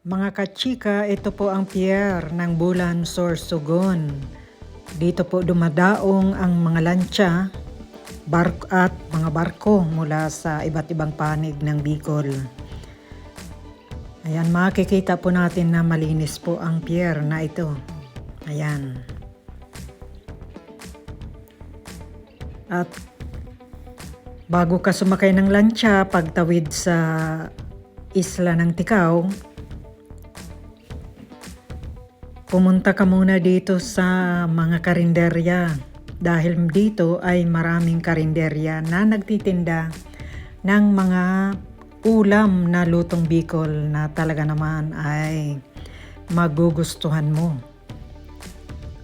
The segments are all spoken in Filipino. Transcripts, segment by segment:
Mga kachika, ito po ang pier ng Bulan Sorsogon. Dito po dumadaong ang mga lancha at mga barko mula sa iba't ibang panig ng Bicol. Ayan, makikita po natin na malinis po ang pier na ito. Ayan. At bago ka sumakay ng lancha, pagtawid sa isla ng Ticao, pumunta ka muna dito sa mga karinderya dahil dito ay maraming karinderya na nagtitinda ng mga ulam na lutong Bicol na talaga naman ay magugustuhan mo.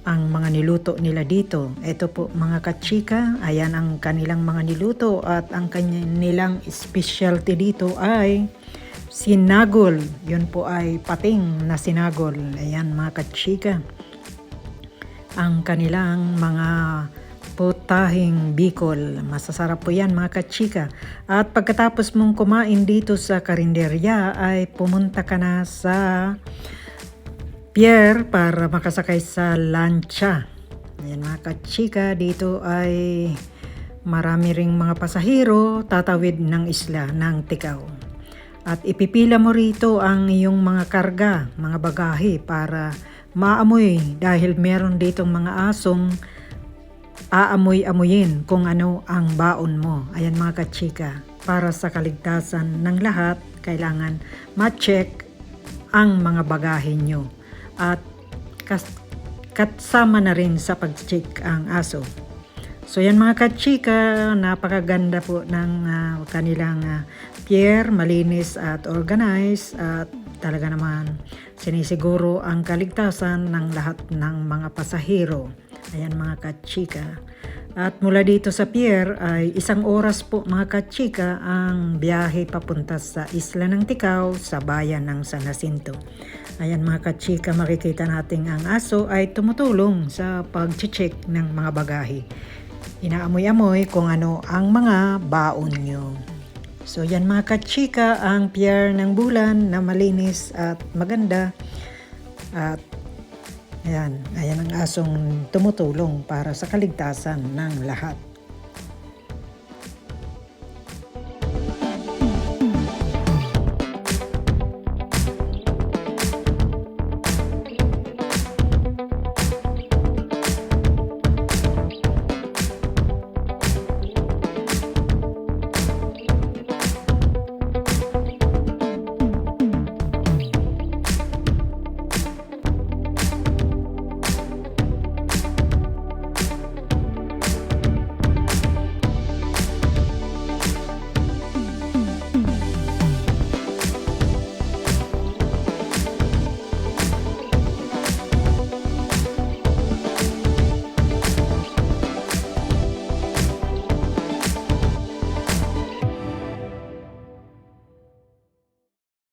Ang mga niluto nila dito, ito po mga kachika, ayan ang kanilang mga niluto at ang kanilang specialty dito ay sinagol. Yun po ay pating na sinagol. Ayan mga kachika. Ang kanilang mga putahing Bicol. Masasarap po yan mga kachika. At pagkatapos mong kumain dito sa karinderya ay pumunta ka na sa pier para makasakay sa lancha. Ayan mga kachika. Dito ay marami ring mga pasahero tatawid ng isla ng Ticao. At ipipila mo rito ang iyong mga karga, mga bagahe para maamoy dahil meron ditong mga asong aamoy-amoyin kung ano ang baon mo. Ayan mga kachika, para sa kaligtasan ng lahat, kailangan ma-check ang mga bagahe nyo. At kasama na rin sa pag-check ang aso. So yan mga kachika, napakaganda po ng kanilang pier, malinis at organized at talaga naman sinisiguro ang kaligtasan ng lahat ng mga pasahero. Ayan mga kachika. At mula dito sa pier ay 1 oras po mga kachika ang biyahe papunta sa isla ng Ticao sa bayan ng San Jacinto. Ayan mga kachika, makikita natin ang aso ay tumutulong sa pag-check ng mga bagahe. Inaamoy-amoy kung ano ang mga baon nyo. So yan mga kachika, ang pier ng Bulan na malinis at maganda. At ayan ang asong tumutulong para sa kaligtasan ng lahat.